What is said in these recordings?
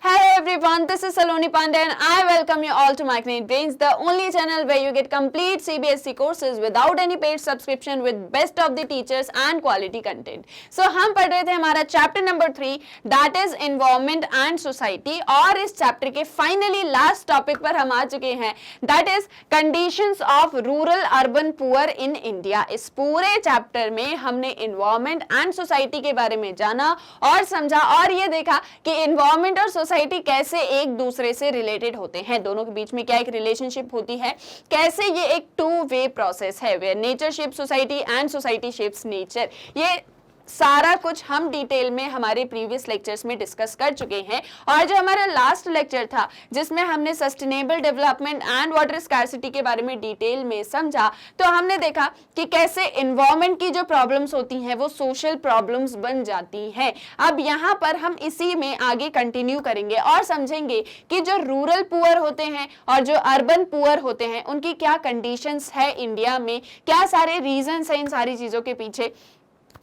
Hello everyone, this is Saloni Pandey and I welcome you all to Micronate Brains, the only channel where you get complete CBSE courses without any paid subscription with best of the teachers and quality content. So हम पढ़ रहे थे हमारा chapter number 3 that is environment and society और इस chapter के finally last topic पर हम आ चुके हैं that is conditions of rural urban poor in India. इस पूरे चैप्टर में हमने एनवायरमेंट एंड सोसाइटी के बारे में जाना और समझा और ये देखा कि एनवायरमेंट और सोसाइटी कैसे एक दूसरे से रिलेटेड होते हैं, दोनों के बीच में क्या एक रिलेशनशिप होती है, कैसे ये एक टू वे प्रोसेस है where nature shapes society and society shapes nature. ये सारा कुछ हम डिटेल में हमारे प्रीवियस लेक्चर्स में डिस्कस कर चुके हैं और जो हमारा लास्ट लेक्चर था जिसमें हमने sustainable development and water scarcity के बारे में डिटेल में समझा, तो हमने देखा कि कैसे एनवायरनमेंट की जो प्रॉब्लम्स होती हैं वो सोशल प्रॉब्लम्स बन जाती हैं। अब यहाँ पर हम इसी में आगे कंटिन्यू करेंगे और समझेंगे कि जो रूरल पुअर होते हैं और जो अर्बन पुअर होते हैं उनकी क्या कंडीशंस है इंडिया में, क्या सारे रीजंस हैं इन सारी चीजों के पीछे।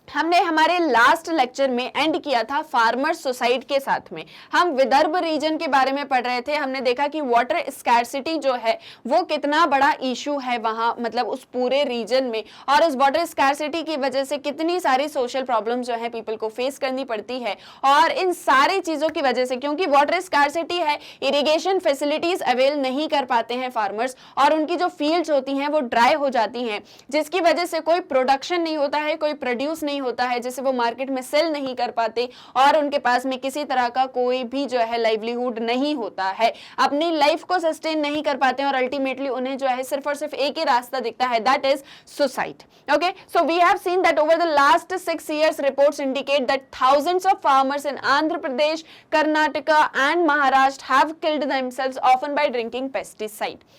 हमने हमारे लास्ट लेक्चर में एंड किया था फार्मर सुसाइड के साथ में, हम विदर्भ रीजन के बारे में पढ़ रहे थे। हमने देखा कि वाटर स्कैर्सिटी जो है वो कितना बड़ा इशू है वहां, मतलब उस पूरे रीजन में, और उस वाटर स्कैर्सिटी की वजह से कितनी सारी सोशल प्रॉब्लम जो है पीपल को फेस करनी पड़ती है। और इन सारी चीजों की वजह से, क्योंकि वाटर स्कैर्सिटी है, इरिगेशन फैसिलिटीज अवेल नहीं कर पाते हैं फार्मर्स और उनकी जो फील्ड्स होती हैं वो ड्राई हो जाती हैं, जिसकी वजह से कोई प्रोडक्शन नहीं होता है, कोई प्रोड्यूस नहीं होता है, जिसे वो मार्केट में सेल नहीं कर पाते और उनके पास में किसी तरह का कोई भी जो है लाइवलीहुड नहीं होता है, अपनी लाइफ को सस्टेन नहीं कर पाते और अल्टीमेटली उन्हें जो है सिर्फ और सिर्फ एक ही रास्ता दिखता है, that is suicide. Okay, so we have seen that over the last 6 years reports indicate that thousands of farmers in Andhra Pradesh, Karnataka and Maharashtra have killed themselves often by drinking pesticide।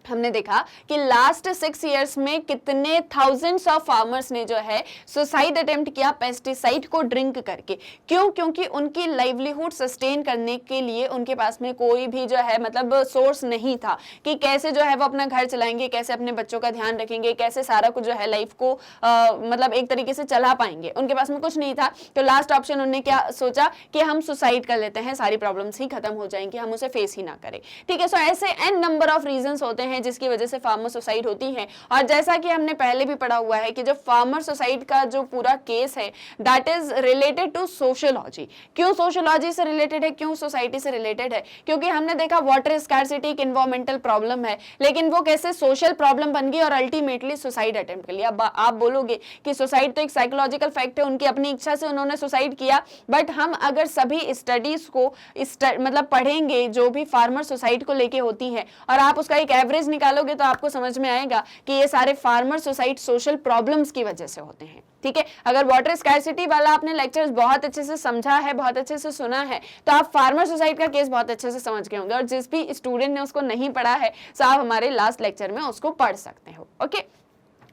हमने देखा कि last 6 years में कितने thousands of farmers ने जो है suicide attempt किया pesticide को ड्रिंक करके। क्यों? क्योंकि उनकी लाइवलीहुड सस्टेन करने के लिए उनके पास में कोई भी जो है मतलब सोर्स नहीं था कि कैसे जो है वो अपना घर चलाएंगे, कैसे अपने बच्चों का ध्यान रखेंगे, कैसे सारा कुछ जो है लाइफ को मतलब एक तरीके से चला पाएंगे। उनके पास में कुछ नहीं था, तो लास्ट ऑप्शन उन्होंने क्या सोचा कि हम सुसाइड कर लेते हैं, सारी प्रॉब्लम्स ही खत्म हो जाएंगी, हम उसे फेस ही ना करें। ठीक है, सो ऐसे एन नंबर ऑफ रीजंस होते हैं जिसकी वजह से फार्मर सुसाइड होती है। और जैसा कि हमने पहले भी पढ़ा हुआ है कि जो फार्मर सुसाइड का जो पूरा केस है that is related to sociology. क्यों सोशियोलॉजी से रिलेटेड है, क्यों सोसाइटी से रिलेटेड है? क्योंकि हमने देखा वाटर स्कैर्सिटी एक एनवायरमेंटल प्रॉब्लम है, लेकिन वो कैसे सोशल प्रॉब्लम बन गई और अल्टीमेटली सुसाइड अटेम्प्ट कर लिया। अब आप बोलोगे कि सुसाइड तो एक साइकोलॉजिकल फैक्ट है, उनकी अपनी इच्छा से उन्होंने सुसाइड किया, बट हम अगर सभी स्टडीज को मतलब पढ़ेंगे जो भी फार्मर सुसाइड को लेके होती है और आप उसका एक एवरेज निकालोगे तो आपको समझ में आएगा कि ये सारे फार्मर सुसाइड सोशल प्रॉब्लम्स की वजह से होते हैं। ठीक है, अगर वाटर स्कैर्सिटी वाला आपने लेक्चर्स बहुत अच्छे से समझा है, बहुत अच्छे से सुना है, तो आप फार्मर सुसाइड का केस बहुत अच्छे से समझ गए होंगे। और जिस भी स्टूडेंट ने उसको नहीं पढ़ा है तो आप हमारे लास्ट लेक्चर में उसको पढ़ सकते हो। Okay,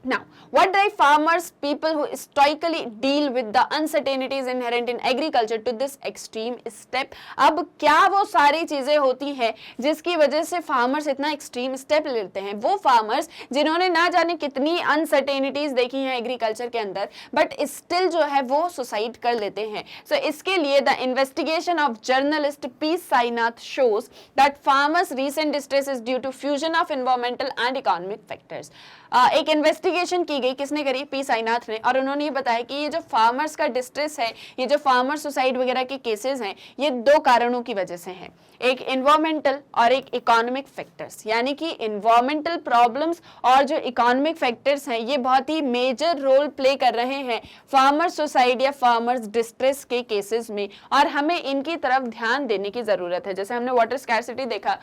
now what drive farmers, people who stoically deal with the uncertainties inherent in agriculture to this extreme step? अब क्या वो सारी चीजें होती हैं जिसकी वजह से फार्मर्स इतना एक्सट्रीम स्टेप लेते हैं? वो फार्मर्स जिन्होंने ना जाने कितनी अनसर्टेनिटीज देखी हैं एग्रीकल्चर के अंदर, बट स्टिल जो है वो सुसाइड कर लेते हैं। सो इसके लिए the investigation of journalist P Sainath shows that farmers recent distress is due to fusion of environmental and economic factors. एक इन्वेस्टिगेशन की गई, किसने करी? पी साईनाथ ने, और उन्होंने ये बताया कि ये जो फार्मर्स का डिस्ट्रेस है, ये जो फार्मर सुसाइड वगैरह के केसेस हैं, ये 2 कारणों की वजह से हैं, एक एनवायरमेंटल और एक इकोनॉमिक फैक्टर्स। यानी कि एनवायरमेंटल प्रॉब्लम्स और जो इकोनॉमिक फैक्टर्स हैं ये बहुत ही मेजर रोल प्ले कर रहे हैं फार्मर सुसाइड या फार्मर्स डिस्ट्रेस के केसेस में, और हमें इनकी तरफ ध्यान देने की जरूरत है। जैसे हमने वाटर स्कैर्सिटी देखा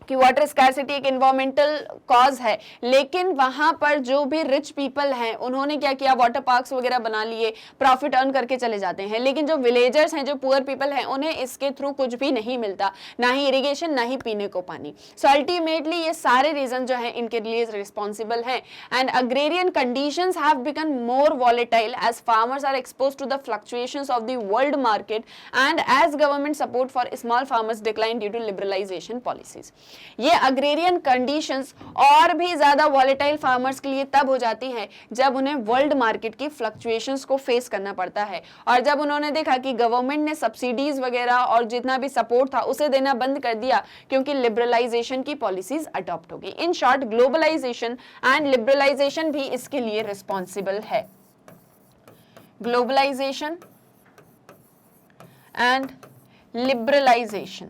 कि वाटर स्कैर्सिटी एक एनवायरमेंटल कॉज है, लेकिन वहां पर जो भी रिच पीपल हैं उन्होंने क्या किया, वाटर पार्क्स वगैरह बना लिए, प्रॉफिट अर्न करके चले जाते हैं, लेकिन जो विलेजर्स हैं, जो पुअर पीपल हैं, उन्हें इसके थ्रू कुछ भी नहीं मिलता, ना ही इरिगेशन, ना ही पीने को पानी। सो अल्टीमेटली ये सारे रीजन जो है इनके लिए रिस्पॉन्सिबल हैं। And agrarian conditions have become more volatile as farmers are expose to the fluctuations of the world market and as government support for small farmers decline due to liberalisation policies. ये agrarian conditions और भी ज्यादा volatile farmers के लिए तब हो जाती है जब उन्हें वर्ल्ड मार्केट की फ्लक्चुएशंस को फेस करना पड़ता है, और जब उन्होंने देखा कि गवर्नमेंट ने सब्सिडीज वगैरह और जितना भी सपोर्ट था उसे देना बंद कर दिया क्योंकि लिबरलाइजेशन की पॉलिसीज अडॉप्ट हो गई। In short, globalisation and liberalisation भी इसके लिए रिस्पॉन्सिबल है। ग्लोबलाइजेशन एंड लिबरलाइजेशन,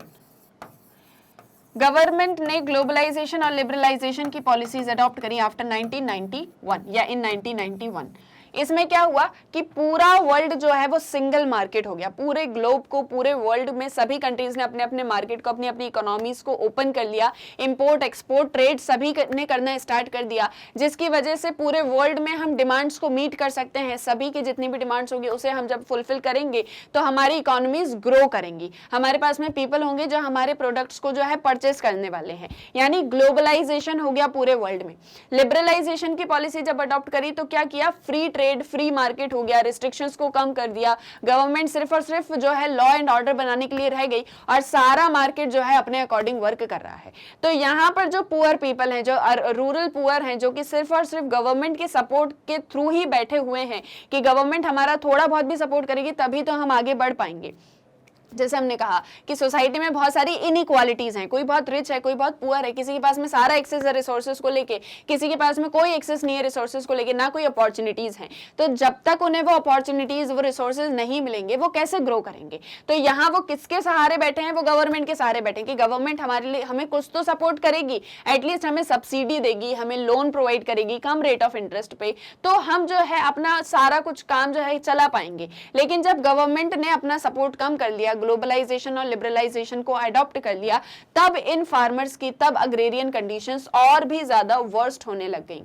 गवर्नमेंट ने ग्लोबलाइजेशन और लिबरलाइजेशन की पॉलिसीज अडॉप्ट करी आफ्टर 1991 या इन 1991। इसमें क्या हुआ कि पूरा वर्ल्ड जो है वो सिंगल मार्केट हो गया। पूरे ग्लोब को, पूरे वर्ल्ड में सभी कंट्रीज ने अपने अपने मार्केट को, अपनी अपनी इकोनॉमीज को ओपन कर लिया। इंपोर्ट एक्सपोर्ट ट्रेड सभी ने करना स्टार्ट कर दिया, जिसकी वजह से पूरे वर्ल्ड में हम डिमांड्स को मीट कर सकते हैं। सभी की जितनी भी डिमांड्स होगी उसे हम जब फुलफिल करेंगे तो हमारी इकोनॉमीज ग्रो करेंगी, हमारे पास में पीपल होंगे जो हमारे प्रोडक्ट्स को जो है परचेस करने वाले हैं। यानी ग्लोबलाइजेशन हो गया पूरे वर्ल्ड में। लिबरलाइजेशन की पॉलिसी जब अडॉप्ट करी तो क्या किया, फ्री ट्रेड, फ्री मार्केट हो गया, रिस्ट्रिक्शंस को कम कर दिया। गवर्नमेंट सिर्फ और सिर्फ जो है लॉ एंड ऑर्डर बनाने के लिए रह गई और सारा मार्केट जो है अपने अकॉर्डिंग वर्क कर रहा है। तो यहाँ पर जो पुअर पीपल हैं, जो रूरल पुअर हैं, जो कि सिर्फ और सिर्फ गवर्नमेंट के सपोर्ट के थ्रू ही बैठे हुए हैं कि गवर्नमेंट हमारा थोड़ा बहुत भी सपोर्ट करेगी तभी तो हम आगे बढ़ पाएंगे। जैसे हमने कहा कि सोसाइटी में बहुत सारी इनइक्वालिटीज हैं, कोई बहुत रिच है, कोई बहुत पुअर है, किसी के पास में सारा एक्सेस है रिसोर्सेज को लेके, किसी के पास में कोई एक्सेस नहीं है रिसोर्सेज को लेके, ना कोई अपॉर्चुनिटीज हैं। तो जब तक उन्हें वो अपॉर्चुनिटीज, वो रिसोर्सेज नहीं मिलेंगे वो कैसे ग्रो करेंगे। तो यहाँ वो किसके सहारे बैठे हैं, वो गवर्नमेंट के सहारे बैठे हैं कि गवर्नमेंट हमारे लिए, हमें कुछ तो सपोर्ट करेगी, एटलीस्ट हमें सब्सिडी देगी, हमें लोन प्रोवाइड करेगी कम रेट ऑफ इंटरेस्ट पे, तो हम जो है अपना सारा कुछ काम जो है चला पाएंगे। लेकिन जब गवर्नमेंट ने अपना सपोर्ट कम कर लिया, ग्लोबलाइजेशन और लिबरलाइजेशन को अडॉप्ट कर लिया, तब इन फार्मर्स की, तब अग्रेरियन कंडीशंस और भी ज्यादा वर्स्ट होने लग गई।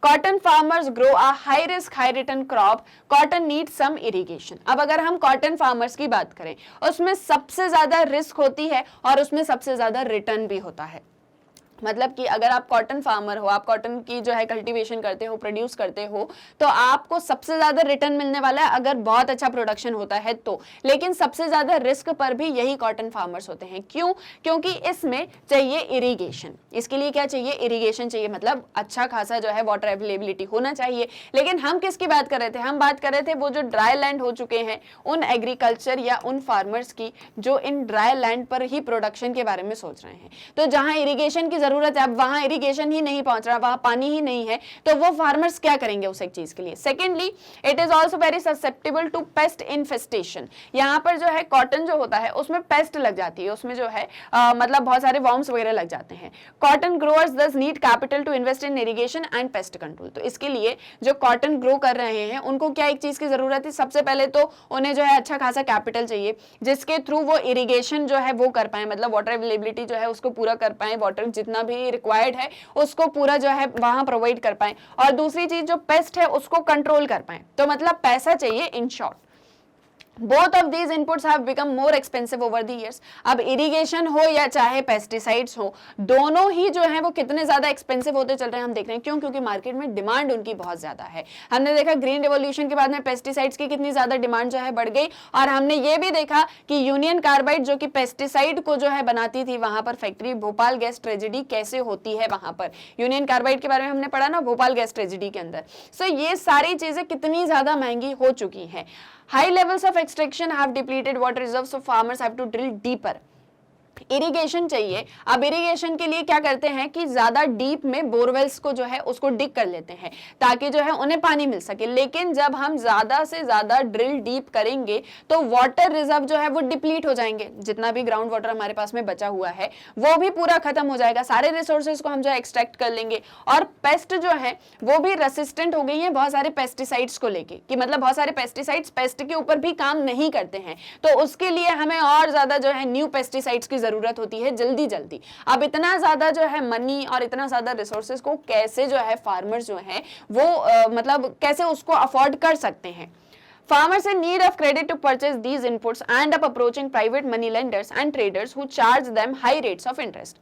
Cotton farmers grow a high risk high return crop, cotton needs some irrigation. अब अगर हम कॉटन फार्मर्स की बात करें, उसमें सबसे ज्यादा रिस्क होती है और उसमें सबसे ज्यादा रिटर्न भी होता है। मतलब कि अगर आप कॉटन फार्मर हो, आप कॉटन की जो है कल्टीवेशन करते हो, प्रोड्यूस करते हो, तो आपको सबसे ज्यादा रिटर्न मिलने वाला है अगर बहुत अच्छा प्रोडक्शन होता है तो। लेकिन सबसे ज्यादा रिस्क पर भी यही कॉटन फार्मर्स होते हैं। क्यों? क्योंकि इसमें चाहिए इरिगेशन। इसके लिए क्या चाहिए? इरिगेशन चाहिए, मतलब अच्छा खासा जो है वाटर अवेलेबिलिटी होना चाहिए। लेकिन हम किसकी बात कर रहे थे? हम बात कर रहे थे वो जो ड्राई लैंड हो चुके हैं, उन एग्रीकल्चर या उन फार्मर्स की जो इन ड्राई लैंड पर ही प्रोडक्शन के बारे में सोच रहे हैं। तो जहां इरिगेशन की जरूरत है, अब वहां इरिगेशन ही नहीं पहुंच रहा, वहां पानी ही नहीं है, तो वो फार्मर्स क्या करेंगे उस एक चीज के लिए। Secondly, it is also very susceptible to pest infestation. यहाँ पर जो है कॉटन जो होता है उसमें पेस्ट लग जाती है, उसमें जो है मतलब बहुत सारे वॉर्म्स वगैरह लग जाते हैं। Cotton growers thus need capital to invest in irrigation and pest control. तो इसके लिए जो कॉटन ग्रो कर रहे हैं उनको क्या एक चीज की जरूरत है? सबसे पहले तो उन्हें जो है अच्छा खासा कैपिटल चाहिए जिसके थ्रू वो इरिगेशन जो है वो कर पाए, मतलब वाटर अवेलेबिलिटी जो है उसको पूरा कर पाए, वाटर जितना भी रिक्वायर्ड है उसको पूरा जो है वहां प्रोवाइड कर पाए, और दूसरी चीज जो पेस्ट है उसको कंट्रोल कर पाए। तो मतलब पैसा चाहिए in short. Both of these inputs have become more expensive over the years. अब इरिगेशन हो या चाहे पेस्टिसाइड्स हो, दोनों ही जो है वो कितने ज्यादा एक्सपेंसिव होते चल रहे हैं हम देख रहे हैं। क्यों? क्योंकि मार्केट में डिमांड उनकी बहुत ज्यादा है। हमने देखा ग्रीन रेवोल्यूशन के बाद में पेस्टिसाइड्स की कितनी ज्यादा डिमांड जो है बढ़ गई, और हमने ये भी देखा कि यूनियन कार्बाइड जो कि पेस्टिसाइड को जो है बनाती थी, वहां पर फैक्ट्री, भोपाल गैस ट्रेजेडी कैसे होती है, वहां पर यूनियन कार्बाइड के बारे में हमने पढ़ा ना, भोपाल गैस ट्रेजेडी के अंदर। सो ये सारी चीजें कितनी ज्यादा महंगी हो चुकी हैं। High levels of extraction have depleted water reserves, so farmers have to drill deeper. Irrigation चाहिए। अब इरिगेशन के लिए क्या करते हैं कि ज्यादा डीप में बोरवेल्स को जो है उसको डिग कर लेते हैं ताकि जो है उन्हें पानी मिल सके। लेकिन जब हम ज्यादा से ज्यादा ड्रिल डीप करेंगे तो वाटर रिजर्व जो है वो डिप्लीट हो जाएंगे, जितना भी ग्राउंड वाटर हमारे पास में बचा हुआ है वो भी पूरा खत्म हो जाएगा, सारे रिसोर्सेज को हम जो है एक्सट्रैक्ट कर लेंगे। और पेस्ट जो है वो भी रेसिस्टेंट हो गई है बहुत सारे पेस्टिसाइड्स को लेके, कि मतलब बहुत सारे पेस्टिसाइड्स पेस्ट के ऊपर भी काम नहीं करते हैं, तो उसके लिए हमें और ज्यादा जो है न्यू पेस्टिसाइड्स की जरूरत होती है जल्दी जल्दी। अब इतना ज्यादा जो है मनी और इतना ज्यादा रिसोर्सेज को कैसे जो है फार्मर्स जो है वो मतलब कैसे उसको अफोर्ड कर सकते हैं। Farmers in need of credit to purchase these inputs end up approaching private money lenders and traders who charge them high rates of interest.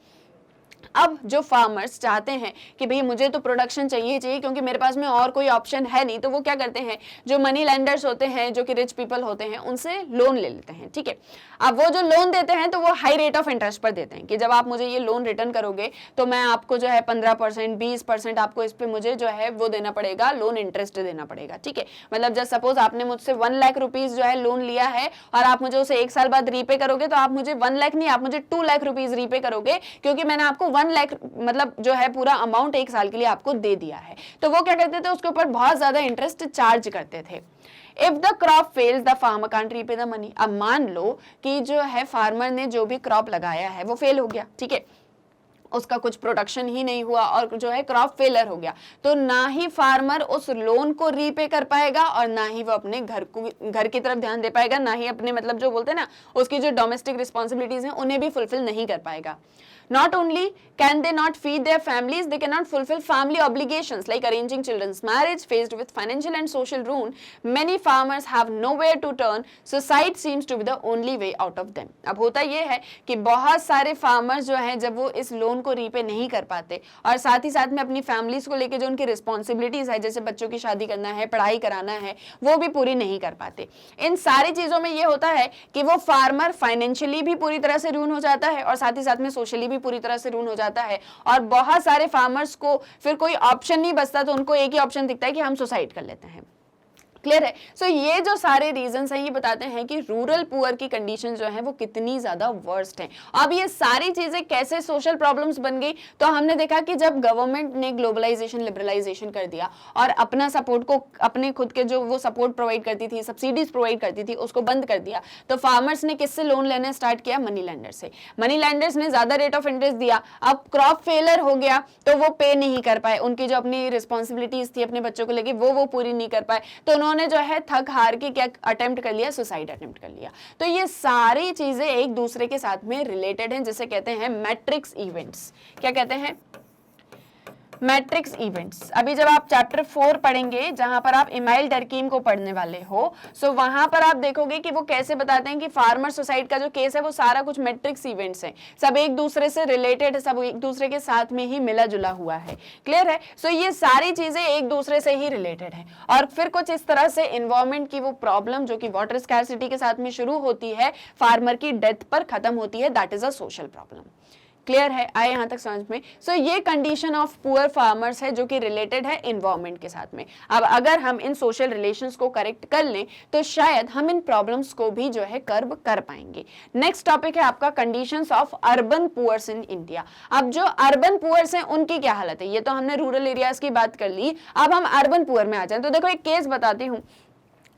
अब जो फार्मर्स चाहते हैं कि भाई मुझे तो प्रोडक्शन चाहिए चाहिए क्योंकि मेरे पास में और कोई ऑप्शन है नहीं, तो वो क्या करते हैं, जो मनी लैंडर्स होते हैं, जो कि रिच पीपल होते हैं, उनसे लोन ले लेते हैं, ठीक है। अब वो जो लोन देते हैं तो वो हाई रेट ऑफ इंटरेस्ट पर देते हैं कि जब आप मुझे ये लोन रिटर्न करोगे तो मैं आपको जो है 15%, 20% आपको इस पे मुझे जो है वो देना पड़ेगा, लोन इंटरेस्ट देना पड़ेगा, ठीक है। मतलब जब सपोज आपने मुझसे 1 लाख रुपीज जो है लोन लिया है और आप मुझे उसे 1 साल बाद रीपे करोगे, तो आप मुझे 1 लाख नहीं, आप मुझे 2 लाख रुपीज रीपे करोगे, क्योंकि मैंने आपको 1 लाख मतलब जो है पूरा अमाउंट 1 साल के लिए आपको दे दिया है। तो वो क्या करते थे, उसके ऊपर बहुत ज्यादा इंटरेस्ट चार्ज करते थे। If the crop fails the farmer can't repay the money. अब मान लो कि जो है फार्मर ने जो भी क्रॉप लगाया है वो फेल हो गया, ठीक है, उसका कुछ प्रोडक्शन ही नहीं हुआ और जो है क्रॉप फेलर हो गया, तो ना ही फार्मर उस लोन को रीपे कर पाएगा और ना ही वो अपने घर की तरफ ध्यान दे पाएगा, ना ही अपने मतलब जो बोलते हैं ना उसकी जो डोमेस्टिक रिस्पॉन्सिबिलिटीज हैं उन्हें भी फुलफिल नहीं कर पाएगा। Not only can they not feed their families, they cannot fulfill family obligations like arranging children's marriage. Faced with financial and social ruin, many farmers have nowhere to turn. Suicide seems to be the only way out of them. अब होता ये है कि बहुत सारे farmers जो हैं जब वो इस लोन को रीपे नहीं कर पाते और साथ ही साथ में अपनी फैमिलीज को लेके जो उनकी रिस्पॉन्सिबिलिटीज है, जैसे बच्चों की शादी करना है, पढ़ाई कराना है, वो भी पूरी नहीं कर पाते। इन सारी चीजों में ये होता है कि वो फार्मर फाइनेंशियली भी पूरी तरह से रूइन हो जाता है और साथ ही साथ में सोशली पूरी तरह से रूइन हो जाता है और बहुत सारे फार्मर्स को फिर कोई ऑप्शन नहीं बचता, तो उनको एक ही ऑप्शन दिखता है कि हम सुसाइड कर लेते हैं। क्लियर है। सो ये जो सारे रीजंस हैं ये बताते हैं कि रूरल पुअर की कंडीशन जो है वो कितनी ज्यादा वर्स्ट है। अब ये सारी चीजें कैसे सोशल प्रॉब्लम्स बन गई, तो हमने देखा कि जब गवर्नमेंट ने ग्लोबलाइजेशन, लिबरलाइजेशन कर दिया और अपना सपोर्ट को, अपने खुद के जो वो सपोर्ट प्रोवाइड करती थी, सब्सिडीज प्रोवाइड करती थी, उसको बंद कर दिया, तो फार्मर्स ने किससे लोन लेना स्टार्ट किया, मनी लैंडर से। मनी लैंडर्स ने ज्यादा रेट ऑफ इंटरेस्ट दिया, अब क्रॉप फेलर हो गया तो वो पे नहीं कर पाए, उनकी जो अपनी रिस्पॉन्सिबिलिटीज थी अपने बच्चों को लेके वो पूरी नहीं कर पाए, तो उन्होंने जो है थक हार के क्या अटेम्प्ट कर लिया, सुसाइड अटेम्प्ट कर लिया। तो ये सारी चीजें एक दूसरे के साथ में रिलेटेड हैं, जिसे कहते हैं मैट्रिक्स इवेंट्स। क्या कहते हैं, मैट्रिक्स इवेंट्स। अभी जब आप चैप्टर 4 पढ़ेंगे जहां पर आप इमाइल डर्कीम को पढ़ने वाले हो, सो वहां पर आप देखोगे कि वो कैसे बताते हैं कि फार्मर सुसाइड का जो केस है वो सारा कुछ मैट्रिक्स इवेंट्स हैं, सब एक दूसरे से रिलेटेड है, सब एक दूसरे के साथ में ही मिला जुला हुआ है। क्लियर है। सो ये सारी चीजें एक दूसरे से ही रिलेटेड है और फिर कुछ इस तरह से एनवायरमेंट की वो प्रॉब्लम जो कि वाटर स्कैरसिटी के साथ में शुरू होती है, फार्मर की डेथ पर खत्म होती है, that is a social problem. Clear है, आए यहां तक समझ में। सो ये कंडीशन ऑफ पुअर फार्मर्स है जो कि रिलेटेड है एनवायरमेंट के साथ में। अब अगर हम इन सोशल रिलेशंस को करेक्ट कर लें तो शायद हम इन प्रॉब्लम्स को भी जो है कर्ब कर पाएंगे। नेक्स्ट टॉपिक है आपका conditions of urban poors in India. अब जो अर्बन पुअर्स हैं उनकी क्या हालत है, ये तो हमने रूरल एरियाज की बात कर ली, अब हम अर्बन पुअर में आ जाए। तो देखो एक केस बताती हूँ,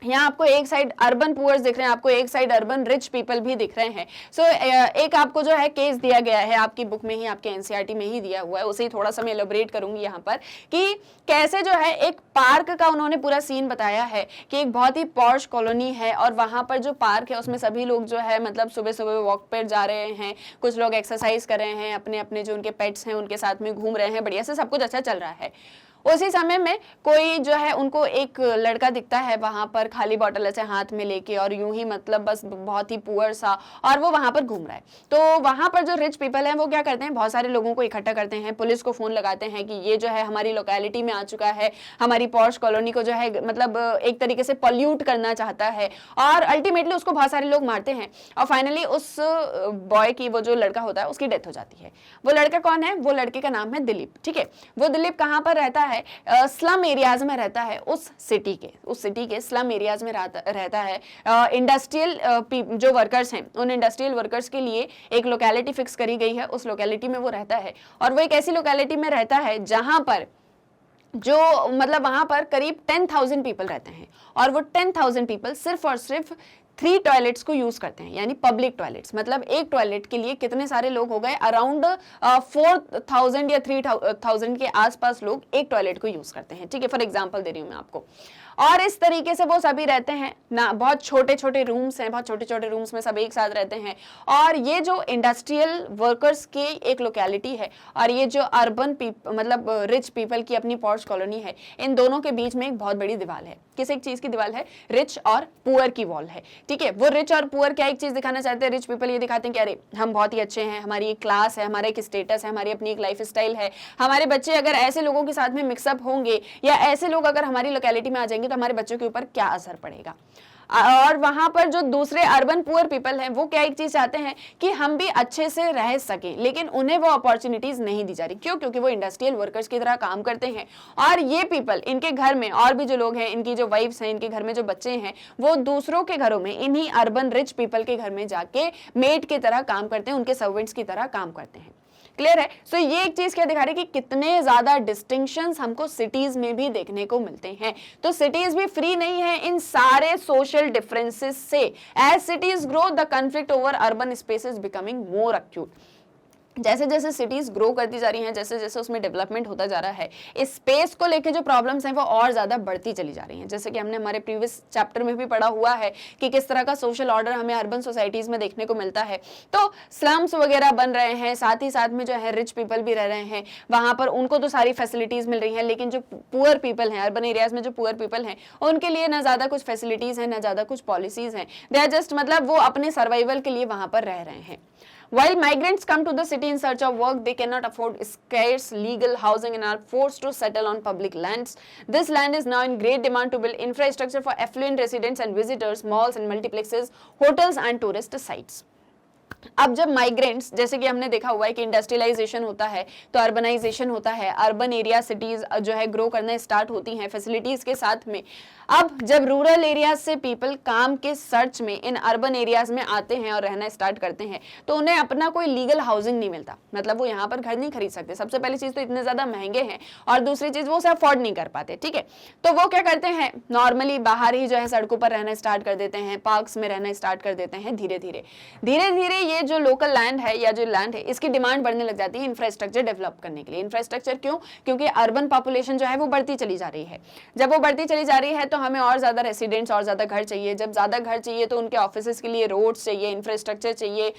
यहाँ आपको एक साइड अर्बन पुअर्स दिख रहे हैं, आपको एक साइड अर्बन रिच पीपल भी दिख रहे हैं। सो एक आपको जो है केस दिया गया है आपकी बुक में ही, आपके एनसीईआरटी में ही दिया हुआ है, उसे ही थोड़ा सा मैं एलोबरेट करूंगी यहाँ पर कि कैसे जो है एक पार्क का उन्होंने पूरा सीन बताया है कि एक बहुत ही पॉश कॉलोनी है और वहां पर जो पार्क है उसमें सभी लोग जो है मतलब सुबह सुबह वॉक पर जा रहे हैं, कुछ लोग एक्सरसाइज कर रहे हैं, अपने अपने जो उनके पेट्स हैं उनके साथ में घूम रहे हैं, बढ़िया से सब कुछ अच्छा चल रहा है। उसी समय में कोई जो है उनको एक लड़का दिखता है वहां पर खाली बॉटल ऐसे हाथ में लेके और यूं ही मतलब बस बहुत ही पुअर सा, और वो वहां पर घूम रहा है। तो वहां पर जो रिच पीपल हैं वो क्या करते हैं, बहुत सारे लोगों को इकट्ठा करते हैं, पुलिस को फोन लगाते हैं कि ये जो है हमारी लोकेलिटी में आ चुका है, हमारी पॉश कॉलोनी को जो है मतलब एक तरीके से पॉल्यूट करना चाहता है, और अल्टीमेटली उसको बहुत सारे लोग मारते हैं और फाइनली उस बॉय की, वो जो लड़का होता है उसकी डेथ हो जाती है। वो लड़का कौन है, वो लड़के का नाम है दिलीप। ठीक है, वो दिलीप कहाँ पर रहता है, स्लम एरियाज में रहता है, उस सिटी के स्लम एरियाज में रहता है। इंडस्ट्रियल जो वर्कर्स हैं उन इंडस्ट्रियल वर्कर्स के लिए एक लोकेलिटी फिक्स करी गई है, उस लोकेलिटी में वो रहता है और वो एक ऐसी लोकेलिटी में रहता है जहां पर जो मतलब वहां पर करीब 10,000 पीपल रहते हैं और वो 10,000 पीपल सिर्फ और सिर्फ 3 टॉयलेट्स को यूज करते हैं, यानी पब्लिक टॉयलेट्स। मतलब एक टॉयलेट के लिए कितने सारे लोग हो गए, अराउंड 4,000 या 3,000 के आसपास लोग एक टॉयलेट को यूज करते हैं। ठीक है, फॉर एग्जांपल दे रही हूं मैं आपको। और इस तरीके से वो सभी रहते हैं ना, बहुत छोटे छोटे रूम्स हैं, बहुत छोटे छोटे रूम्स में सब एक साथ रहते हैं। और ये जो इंडस्ट्रियल वर्कर्स की एक लोकेलिटी है और ये जो अर्बन मतलब रिच पीपल की अपनी पॉश कॉलोनी है, इन दोनों के बीच में एक बहुत बड़ी दीवार है। किस एक चीज की दीवार है? रिच और पुअर की वॉल है, ठीक है। वो रिच और पुअर क्या एक चीज दिखाना चाहते हैं? रिच पीपल ये दिखाते हैं कि अरे हम बहुत ही अच्छे हैं, हमारी एक क्लास है, हमारा एक स्टेटस है, हमारी अपनी एक लाइफ स्टाइल है, हमारे बच्चे अगर ऐसे लोगों के साथ में मिक्सअप होंगे या ऐसे लोग अगर हमारी लोकेलिटी में आ जाएंगे तो हमारे बच्चों के ऊपर क्या असर पड़ेगा। और वहां पर जो दूसरे अर्बन पुअर पीपल हैं वो क्या एक चीज चाहते हैं कि हम भी अच्छे से रह सकें, लेकिन उन्हें वो अपॉर्चुनिटीज नहीं दी जा रही। क्यों? क्योंकि वो इंडस्ट्रियल वर्कर्स की तरह काम करते हैं और ये पीपल, इनके घर में और भी जो लोग हैं, इनकी जो वाइफ्स हैं, इनके घर में जो बच्चे हैं, वो दूसरों के घरों में, इन्हीं अर्बन रिच पीपल के घर में जाके मेड की तरह काम करते हैं, उनके सर्वेंट्स की तरह काम करते हैं। क्लियर है? सो ये एक चीज क्या दिखा रही है कि कितने ज्यादा डिस्टिंक्शंस हमको सिटीज में भी देखने को मिलते हैं। तो सिटीज भी फ्री नहीं है इन सारे सोशल डिफरेंसेस से। As cities grow, the conflict over urban spaces becoming more acute. जैसे जैसे सिटीज ग्रो करती जा रही हैं, जैसे जैसे उसमें डेवलपमेंट होता जा रहा है, इस स्पेस को लेके जो प्रॉब्लम्स हैं वो और ज्यादा बढ़ती चली जा रही हैं। जैसे कि हमने हमारे प्रीवियस चैप्टर में भी पढ़ा हुआ है कि किस तरह का सोशल ऑर्डर हमें अर्बन सोसाइटीज में देखने को मिलता है। तो स्लम्स वगैरह बन रहे हैं, साथ ही साथ में जो है रिच पीपल भी रह रहे हैं, वहां पर उनको तो सारी फैसिलिटीज मिल रही हैं, लेकिन जो पुअर पीपल हैं, अर्बन एरियाज में जो पुअर पीपल हैं, उनके लिए ना ज्यादा कुछ फैसिलिटीज हैं, ना ज्यादा कुछ पॉलिसीज हैं। दे आर जस्ट, मतलब वो अपने सर्वाइवल के लिए वहां पर रह रहे हैं। While migrants come to the city in search of work, they cannot afford scarce legal housing and are forced to settle on public lands. This land is now in great demand to build infrastructure for affluent residents and visitors, malls and multiplexes, hotels and tourist sites. अब जब migrants, जैसे कि हमने देखा हुआ है कि industrialisation होता है तो अर्बनाइजेशन होता है, अर्बन एरिया सिटीज जो है ग्रो करना स्टार्ट होती हैं फैसिलिटीज के साथ में। अब जब रूरल एरियाज से पीपल काम के सर्च में इन अर्बन एरियाज में आते हैं और रहना स्टार्ट करते हैं तो उन्हें अपना कोई लीगल हाउसिंग नहीं मिलता, मतलब वो यहाँ पर घर नहीं खरीद सकते। सबसे पहली चीज तो इतने ज्यादा महंगे हैं और दूसरी चीज वो उसे अफोर्ड नहीं कर पाते, ठीक है। तो वो क्या करते हैं, नॉर्मली बाहर ही जो है सड़कों पर रहना स्टार्ट कर देते हैं, पार्क्स में रहना स्टार्ट कर देते हैं। धीरे धीरे ये जो लोकल लैंड है या जो लैंड है, इसकी डिमांड बढ़ने लग जाती है इंफ्रास्ट्रक्चर डेवलप करने के लिए। इंफ्रास्ट्रक्चर क्यों? क्योंकि अर्बन पॉपुलेशन जो है वो बढ़ती चली जा रही है। जब वो बढ़ती चली जा रही है तो हमें और ज्यादा रेसिडेंट्स और ज्यादा घर चाहिए। जब ज्यादा घर चाहिए तो उनके ऑफिसेस के लिए रोड्स चाहिए, इंफ्रास्ट्रक्चर चाहिए,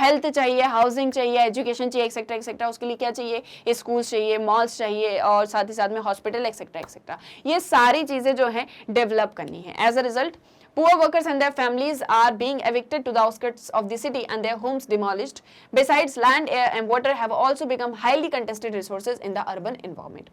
हेल्थ चाहिए, हाउसिंग चाहिए, एजुकेशन चाहिए, एक्सेट्रा एक्सेट्रा। उसके लिए क्या चाहिए? स्कूल्स चाहिए, मॉल्स चाहिए और साथ ही साथ में हॉस्पिटल एक्सेट्रा एक्सेट्रा। ये सारी चीजें जो है डेवलप करनी है। As a result, poor workers and their families are being evicted to the outskirts of the city and their homes demolished. Besides, land, air and water have also become highly contested resources in the urban environment.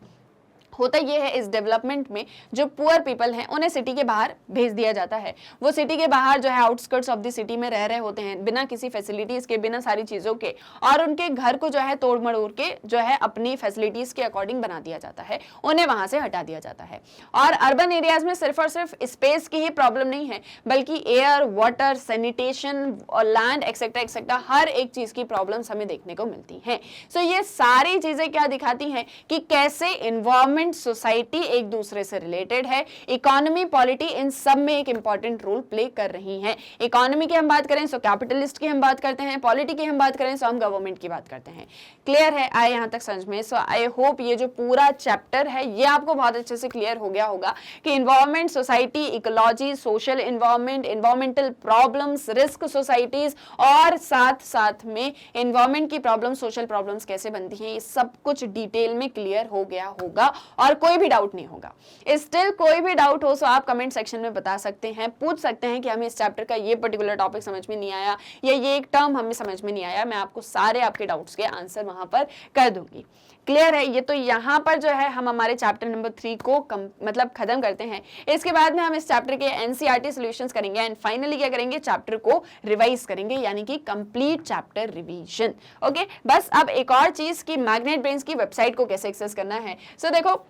होता ये है इस development में जो poor people हैं उन्हें city के बाहर भेज दिया जाता है। वो सिटी के बाहर जो है आउटस्कर्ट्स ऑफ द सिटी में रह रहे होते हैं, बिना किसी फैसिलिटीज के, बिना सारी चीज़ों के, और उनके घर को जो है तोड़ मड़ोड़ के जो है अपनी फैसिलिटीज के अकॉर्डिंग बना दिया जाता है, उन्हें वहां से हटा दिया जाता है। और अर्बन एरियाज में सिर्फ और सिर्फ स्पेस की ही प्रॉब्लम नहीं है, बल्कि एयर, वाटर, सैनिटेशन और लैंड एक्सेट्रा एक्सेट्रा हर एक चीज की प्रॉब्लम्स हमें देखने को मिलती हैं। सो ये सारी चीजें क्या दिखाती हैं कि कैसे एनवायरमेंट, सोसाइटी एक दूसरे से रिलेटेड है। इकोनॉमी, पॉलिटी, इन सब में एक इंपॉर्टेंट रोल प्ले कर रही हैं। इकोनॉमी की हम बात करें सो कैपिटलिस्ट की हम बात करते हैं, पॉलिटी की हम बात करें सो हम गवर्नमेंट की बात करते हैं। क्लियर है? आए यहाँ तक समझ में? सो आई होप ये जो पूरा चैप्टर है ये आपको बहुत अच्छे से क्लियर हो गया होगा कि environment, society, ecology, social environment, environmental problems, risk societies और साथ साथ में इन्वायरमेंट की प्रॉब्लम, सोशल प्रॉब्लम्स कैसे बनती हैं, ये सब कुछ डिटेल में क्लियर हो गया होगा और कोई भी डाउट नहीं होगा। स्टिल कोई भी डाउट हो तो आप कमेंट सेक्शन में बता सकते हैं, पूछ सकते हैं कि हमें इस चैप्टर का ये पर्टिकुलर टॉपिक समझ में नहीं आया या ये एक टर्म हमें समझ में नहीं आया। मैं आपको सारे आपके डाउट्स के आंसर वहां पर कर दूंगी। क्लियर है? ये तो यहाँ पर जो है हम हमारे चैप्टर नंबर 3 को मतलब खत्म करते हैं। इसके बाद में हम इस चैप्टर के एनसीईआरटी सॉल्यूशंस करेंगे एंड फाइनली क्या करेंगे, चैप्टर को रिवाइज करेंगे, यानी कि कंप्लीट चैप्टर रिवीजन। ओके, बस अब एक और चीज की मैग्नेट ब्रेन्स की वेबसाइट को कैसे एक्सेस करना है। सो देखो,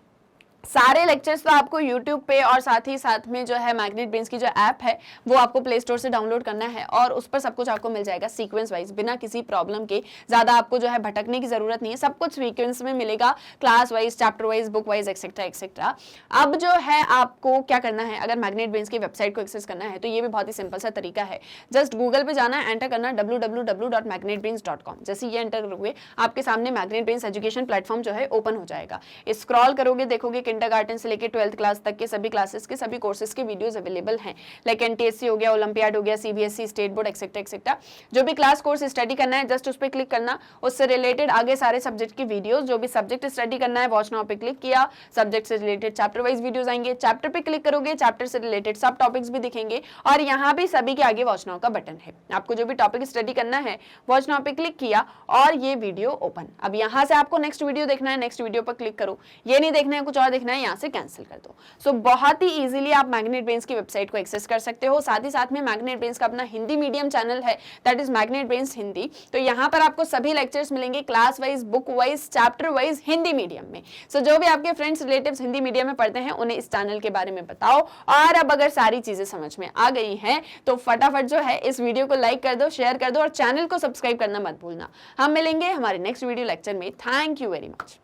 सारे लेक्चर्स तो आपको YouTube पे और साथ ही साथ में जो है मैग्नेट ब्रेन्स की जो ऐप है वो आपको प्ले स्टोर से डाउनलोड करना है और उस पर सब कुछ आपको मिल जाएगा सीक्वेंस वाइज, बिना किसी प्रॉब्लम के। ज़्यादा आपको जो है भटकने की ज़रूरत नहीं है, सब कुछ सीक्वेंस में मिलेगा, class wise, chapter wise, book wise etcetera etcetera. अब जो है आपको क्या करना है, अगर मैग्नेट ब्रेन्स की वेबसाइट को एक्सेस करना है तो ये भी बहुत ही सिंपल सा तरीका है। जस्ट गूगल पे जाना, एंटर करना www.magnetbrains.com। जैसे ये एंटर करोगे आपके सामने मैग्नेट ब्रेन्स एजुकेशन प्लेटफॉर्म जो है ओपन हो जाएगा। स्क्रॉल करोगे, देखोगे किंडरगार्टन से लेकर 12th क्लास तक के सभी क्लासेस के सभी कोर्सेज के वीडियोस अवेलेबल हैं। लाइक एनटीएससी हो गया, ओलंपियाड हो गया, CBSE, state board etcetera etcetera. जो भी क्लास कोर्स स्टडी करना है जस्ट उस पर क्लिक करना, उससे रिलेटेड आगे सारे सब्जेक्ट की वीडियोस, जो भी सब्जेक्ट स्टडी करना है वॉच नाउ पे क्लिक किया, सब्जेक्ट से रिलेटेड चैप्टर वाइज वीडियोस आएंगे, चैप्टर पे क्लिक करोगे चैप्टर से रिलेटेड सब टॉपिक्स भी दिखेंगे और यहाँ भी सभी के आगे वॉच नाउ का बटन है। आपको जो भी टॉपिक स्टडी करना है वॉच नाउ पे क्लिक किया और ये वीडियो ओपन। अब यहाँ से आपको नेक्स्ट वीडियो देखना है, नेक्स्ट वीडियो पर क्लिक करो, ये नहीं देखना है कुछ और देखना है, यहाँ से कैंसिल कर दो। सो बहुत ही इजीली आप मैग्नेट ब्रेन्स की वेबसाइट को एक्सेस कर सकते हो। साथ ही साथ में मैग्नेट ब्रेन्स का अपना हिंदी मीडियम चैनल है, that is magnet brains Hindi. तो यहाँ पर आपको सभी लेक्चर्स मिलेंगे class wise, book wise, chapter wise, Hindi medium में। सो जो भी आपके फ्रेंड्स रिलेटिव्स हिंदी मीडियम में पढ़ते हैं उन्हें इस चैनल के बारे में बताओ। और अब अगर सारी चीजें समझ में आ गई हैं तो फटाफट जो है इस वीडियो को लाइक कर दो, शेयर कर दो और चैनल को सब्सक्राइब करना मत भूलना। हम मिलेंगे हमारे नेक्स्ट वीडियो लेक्चर में। Thank you very much.